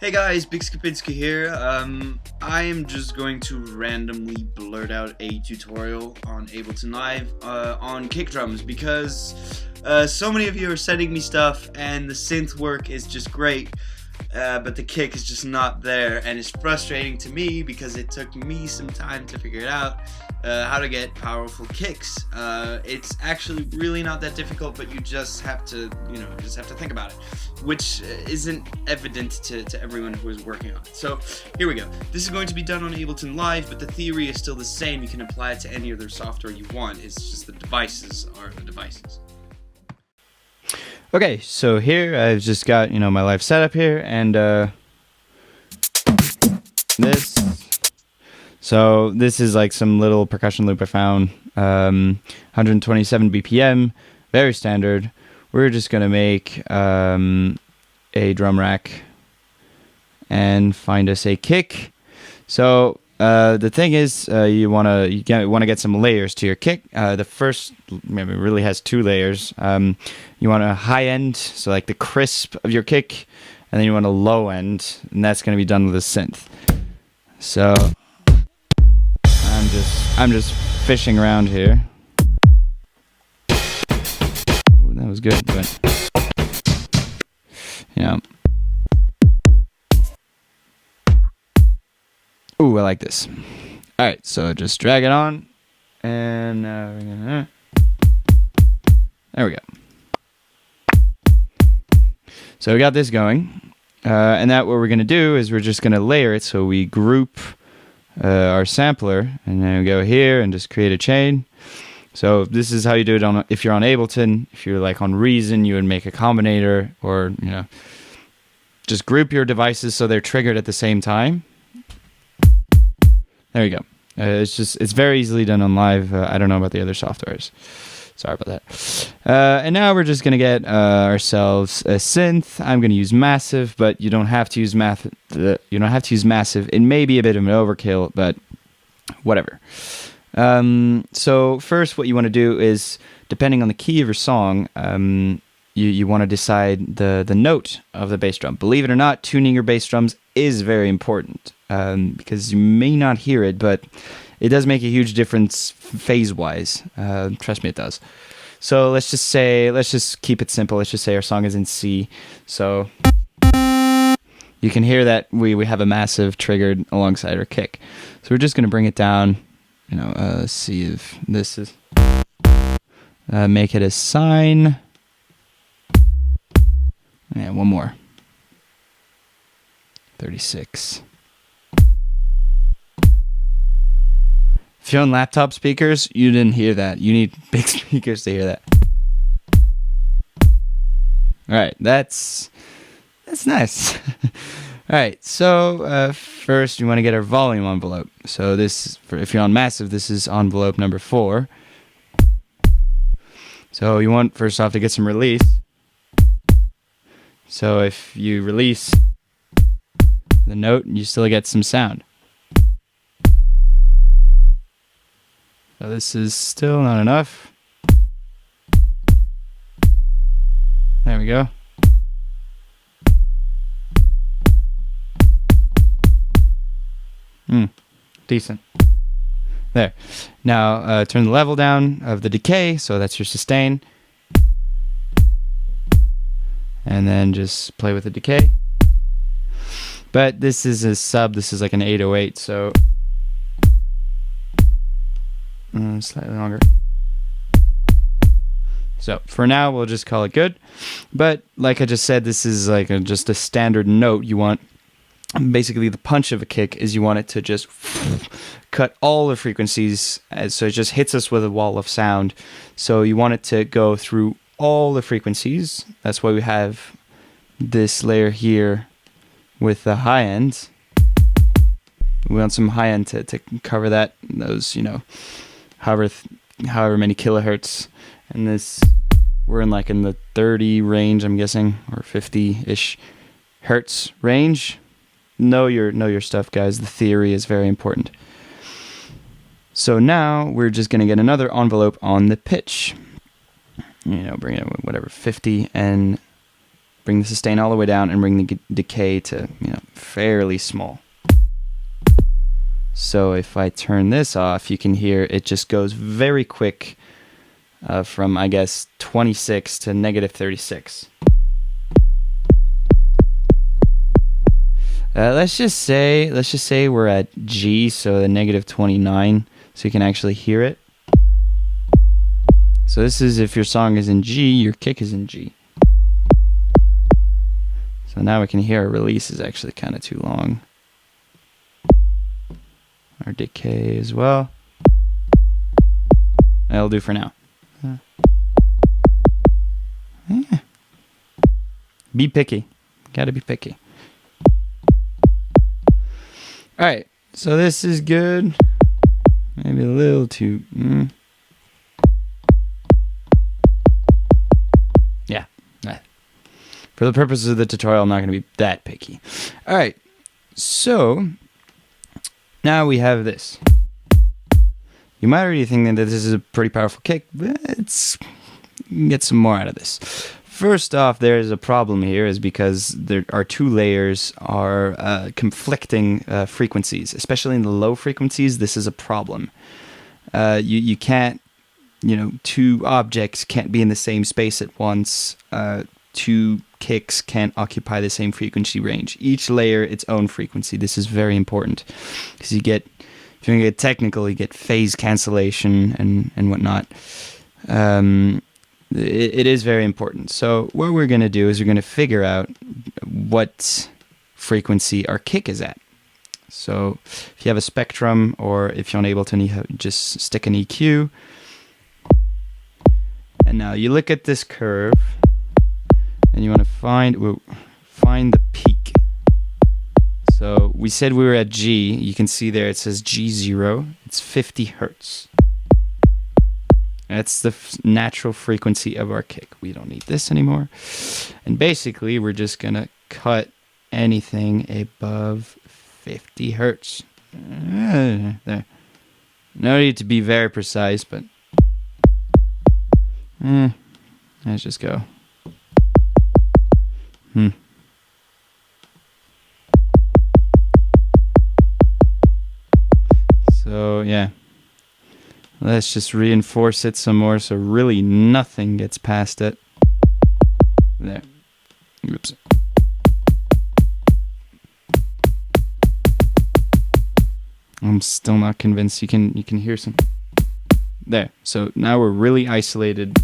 Hey guys, Big Skapinsky here. I am just going to randomly blurt out a tutorial on Ableton Live on kick drums because so many of you are sending me stuff and the synth work is just great, but the kick is just not there, and it's frustrating to me because it took me some time to figure it out how to get powerful kicks. It's actually really not that difficult, but you just have to, think about it, which isn't evident to everyone who is working on it. So here we go. This is going to be done on Ableton Live, but the theory is still the same. You can apply it to any other software you want. It's just the devices are the devices. Okay, so here I've just got, my live setup here, and this. So this is like some little percussion loop I found, 127 BPM, very standard. We're just gonna make a drum rack and find us a kick. So the thing is, you wanna get some layers to your kick. The first maybe really has two layers. You want a high end, so like the crisp of your kick, and then you want a low end, and that's gonna be done with a synth. So I'm just fishing around here. Ooh, that was good, but Ooh, I like this. All right, so just drag it on, and there we go. So we got this going, and that what we're gonna do is we're just gonna layer it. So we group our sampler, and then we go here and just create a chain. So this is how you do it if you're on Ableton. If you're like on Reason, you would make a combinator, or just group your devices so they're triggered at the same time. There you go. It's very easily done on Live. I don't know about the other softwares. Sorry about that. And now we're just gonna get ourselves a synth. I'm gonna use Massive, but you don't have to use Massive. It may be a bit of an overkill, but whatever. So first, what you want to do is, depending on the key of your song, you want to decide the note of the bass drum. Believe it or not, tuning your bass drums is very important because you may not hear it, but it does make a huge difference phase-wise. Trust me, it does. So let's just keep it simple. Let's just say our song is in C. So you can hear that we have a Massive triggered alongside our kick. So we're just going to bring it down. See if this is... make it a sine. And one more. 36. If you're on laptop speakers, you didn't hear that. You need big speakers to hear that. All right, that's nice. All right, so first you want to get our volume envelope. So this, if you're on Massive, this is envelope number 4. So you want first off to get some release. So if you release the note, you still get some sound. So this is still not enough. There we go. Decent. There. Now turn the level down of the decay, so that's your sustain. And then just play with the decay. But this is a sub, this is like an 808, so slightly longer. So for now, we'll just call it good. But like I just said, this is like just a standard note. You want, basically the punch of a kick is you want it to just cut all the frequencies, so it just hits us with a wall of sound. So you want it to go through all the frequencies. That's why we have this layer here with the high end. We want some high end to cover that, those, however many kilohertz. And this, we're in the 30 range, I'm guessing, or 50-ish hertz range. Know your stuff, guys. The theory is very important. So now we're just going to get another envelope on the pitch. Bring it whatever, 50, and bring the sustain all the way down, and bring the decay to, fairly small. So if I turn this off, you can hear it just goes very quick from, I guess, 26 to negative 36. Let's just say we're at G, so the negative 29, so you can actually hear it. So this is if your song is in G, your kick is in G. So now we can hear our release is actually kind of too long. Our decay as well. That'll do for now. Yeah. Be picky. Gotta be picky. Alright, so this is good. Maybe a little too... Yeah. For the purposes of the tutorial, I'm not going to be that picky. Alright, so... Now we have this. You might already think that this is a pretty powerful kick, but get some more out of this. First off, there is a problem here, is because there are two layers are conflicting frequencies, especially in the low frequencies. This is a problem. You can't, two objects can't be in the same space at once. Two kicks can't occupy the same frequency range. Each layer its own frequency. This is very important because if you want to get technical, you get phase cancellation and whatnot. It is very important. So what we're going to do is we're going to figure out what frequency our kick is at. So if you have a spectrum, or if you're unable to, just stick an EQ. And now you look at this curve, and you want to find the peak. So we said we were at G. You can see there it says G0. It's 50 hertz. That's the natural frequency of our kick. We don't need this anymore. And basically, we're just going to cut anything above 50 hertz. There. No need to be very precise, but let's just go. So, yeah. Let's just reinforce it some more so really nothing gets past it. There. Oops. I'm still not convinced. You can hear some. There. So now we're really isolated.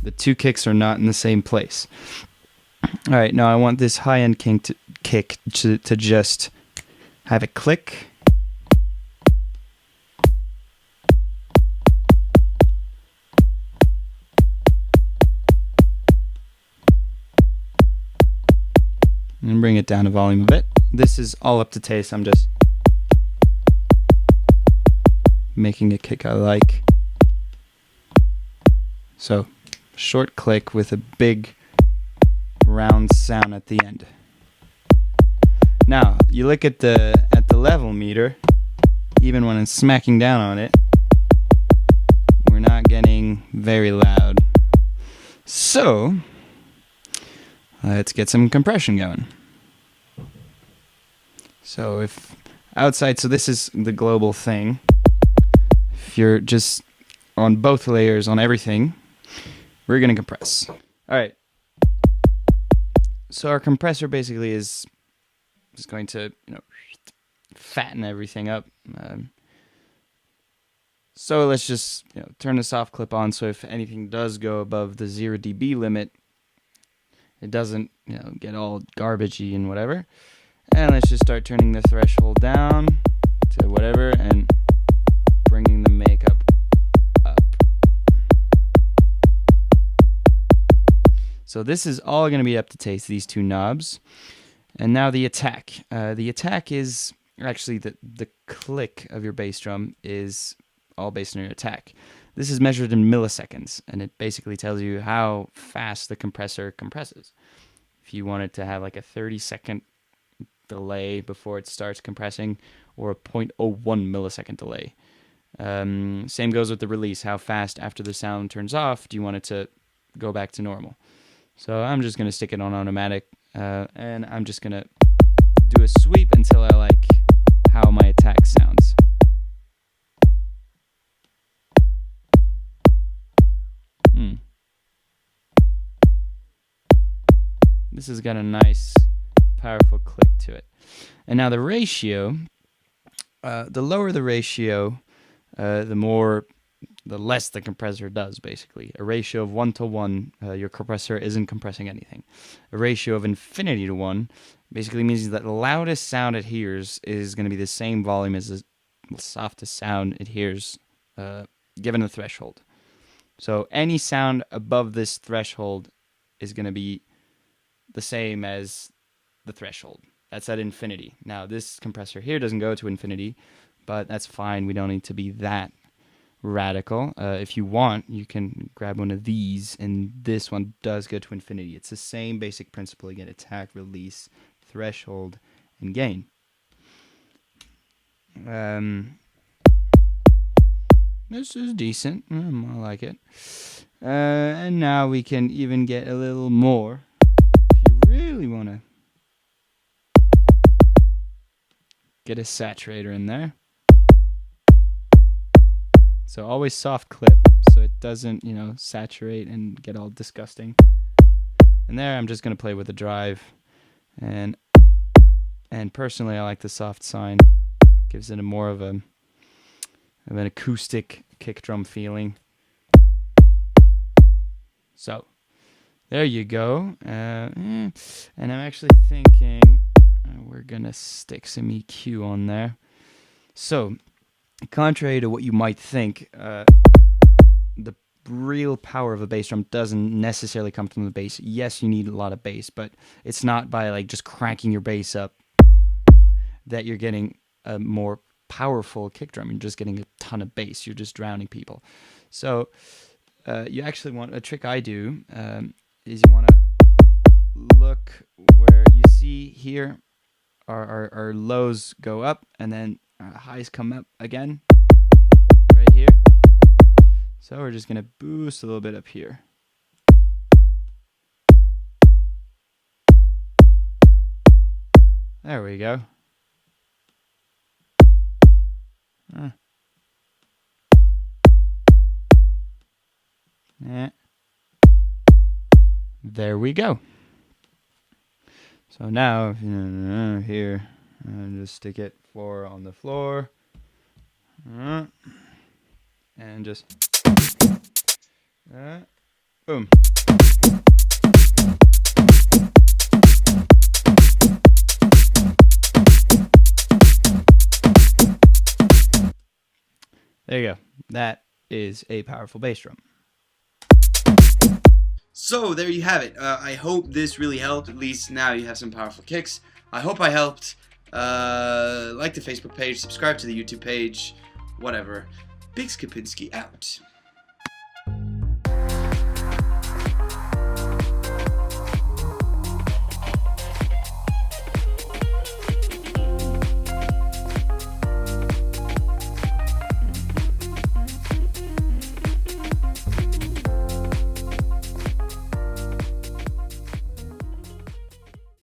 The two kicks are not in the same place. All right, now I want this high-end kick to just have a click. And bring it down a volume a bit. This is all up to taste. I'm just making a kick I like. So, short click with a big round sound at the end. Now, you look at the level meter, even when I'm smacking down on it, we're not getting very loud. So, let's get some compression going. So if outside, so this is the global thing. If you're just on both layers, on everything, we're going to compress. All right. So our compressor basically is going to, fatten everything up. So let's just turn the soft clip on, so if anything does go above the 0 dB limit, it doesn't get all garbagey and whatever. And let's just start turning the threshold down to whatever and bringing the makeup up. So this is all going to be up to taste, these two knobs. And now the attack. The attack is actually the click of your bass drum is all based on your attack. This is measured in milliseconds, and it basically tells you how fast the compressor compresses. If you want it to have like a 30-second delay before it starts compressing, or a 0.01 millisecond delay. Same goes with the release. How fast after the sound turns off do you want it to go back to normal? So I'm just going to stick it on automatic, and I'm just going to do a sweep until I like how my attack sounds. This has got a nice, powerful click to it. And now the ratio, the lower the ratio, the less the compressor does, basically. A ratio of 1 to 1, your compressor isn't compressing anything. A ratio of infinity to 1 basically means that the loudest sound it hears is going to be the same volume as the softest sound it hears, given the threshold. So any sound above this threshold is going to be the same as the threshold. That's at infinity. Now, this compressor here doesn't go to infinity, but that's fine. We don't need to be that radical. If you want, you can grab one of these, and this one does go to infinity. It's the same basic principle. Again, attack, release, threshold, and gain. This is decent. I like it. And now we can even get a little more. Really want to get a saturator in there. So always soft clip so it doesn't, saturate and get all disgusting. And there I'm just going to play with the drive. And personally I like the soft sine. Gives it a more of an acoustic kick drum feeling. So there you go. And I'm actually thinking we're going to stick some EQ on there. So, contrary to what you might think, the real power of a bass drum doesn't necessarily come from the bass. Yes, you need a lot of bass, but it's not by just cranking your bass up that you're getting a more powerful kick drum. You're just getting a ton of bass. You're just drowning people. So, you actually want a trick I do. Is you want to look where you see here our lows go up and then our highs come up again right here. So we're just going to boost a little bit up here. There we go. Yeah. There we go. So now, here, just stick it 4 on the floor, and just, boom. There you go. That is a powerful bass drum. So there you have it. I hope this really helped. At least now you have some powerful kicks. I hope I helped. Like the Facebook page, subscribe to the YouTube page, whatever. Big Skapinsky out.